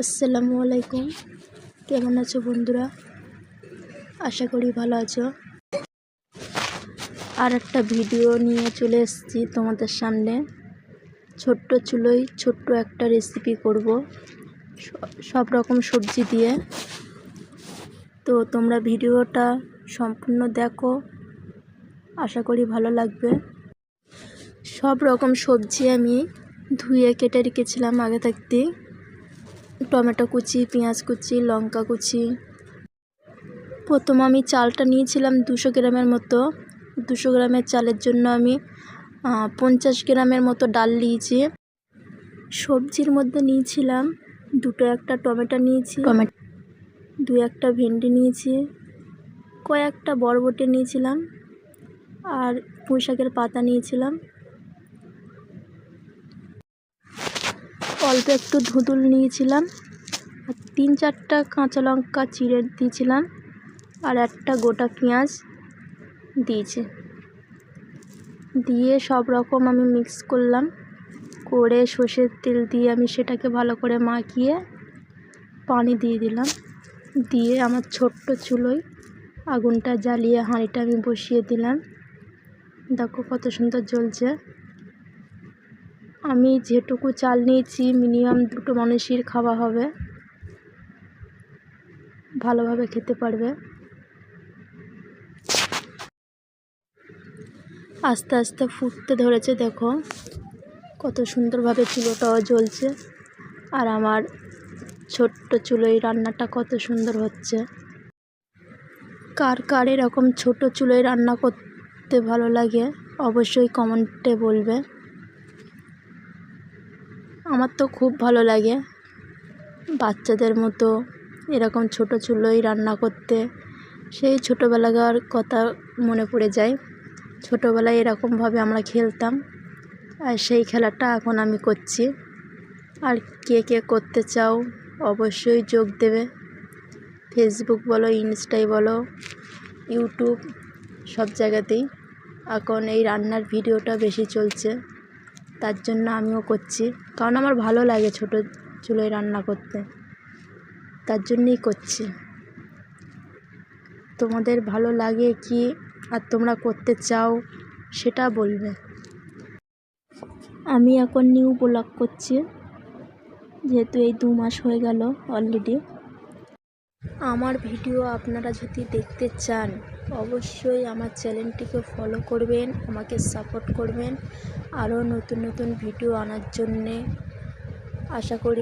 আসসালামু আলাইকুম। কেমন আছো বন্ধুরা? আশা করি ভালো আছো। আর একটা ভিডিও নিয়ে চলে এসেছি তোমাদের সামনে। ছোট্ট চুলোয় ছোট্ট একটা রেসিপি করব, সব রকম সবজি দিয়ে। তো তোমরা ভিডিওটা সম্পূর্ণ দেখো, আশা করি ভালো লাগবে। সব রকম সবজি আমি ধুয়ে কেটে রেখেছিলাম আগে থাকতে। টমেটো কুচি, পেঁয়াজ কুচি, লঙ্কা কুচি। প্রথম আমি চালটা নিয়েছিলাম 200 গ্রামের মতো। 200 গ্রামের চালের জন্য আমি 50 গ্রামের মতো ডাল নিয়েছি। সবজির মধ্যে নিয়েছিলাম একটা টমেটো নিয়েছি, একটা ভেন্ডি নিয়েছি, কয়েকটা বরবটি নিয়েছিলাম, আর পুঁই শাকের পাতা নিয়েছিলাম। অল্প একটু ধুঁদুল নিয়েছিলাম, আর 3-4টা কাঁচা লঙ্কা চিড়ে দিয়েছিলাম, আর একটা গোটা পেঁয়াজ দিয়েছি। দিয়ে সব রকম আমি মিক্স করলাম, করে সর্ষের তেল দিয়ে আমি সেটাকে ভালো করে মাখিয়ে পানি দিয়ে দিলাম। দিয়ে আমার ছোট্ট চুলোয় আগুনটা জ্বালিয়ে হাঁড়িটা আমি বসিয়ে দিলাম। দেখো কত সুন্দর জ্বলছে। আমি যেটুকু চাল নিয়েছি মিনিমাম 2 মানুষের খাওয়া হবে, ভালোভাবে খেতে পারবে। আস্তে আস্তে ফুটতে ধরেছে, দেখো কত সুন্দরভাবে চুলোটাও জ্বলছে। আর আমার ছোট্ট চুলোয় রান্নাটা কত সুন্দর হচ্ছে। কার কার এরকম ছোট চুলোয় রান্না করতে ভালো লাগে অবশ্যই কমেন্টে বলবে। আমার তো খুব ভালো লাগে বাচ্চাদের মতো এরকম ছোট চুলোয় রান্না করতে। সেই ছোটোবেলাকার কথা মনে পড়ে যায়। ছোটোবেলায় এরকমভাবে আমরা খেলতাম, আর সেই খেলাটা এখন আমি করছি। আর কে কে করতে চাও অবশ্যই যোগ দেবে। ফেসবুক বলো, ইনস্টায় বলো, ইউটিউব, সব জায়গাতেই এখন এই রান্নার ভিডিওটা বেশি চলছে। তার জন্য আমিও করছি, কারণ আমার ভালো লাগে ছোট চুলোয় রান্না করতে, তার জন্যই করছি। তোমাদের ভালো লাগে কি, আর তোমরা করতে চাও সেটা বলবে। আমি এখন নিউ ব্লগ করছি, যেহেতু এই 2 মাস হয়ে গেল অলরেডি। আমার ভিডিও আপনারা যদি দেখতে চান অবশ্যই আমার চ্যানেলটিকে ফলো করবেন, আমাকে সাপোর্ট করবেন আরও নতুন নতুন ভিডিও আনার জন্যে। আশা করি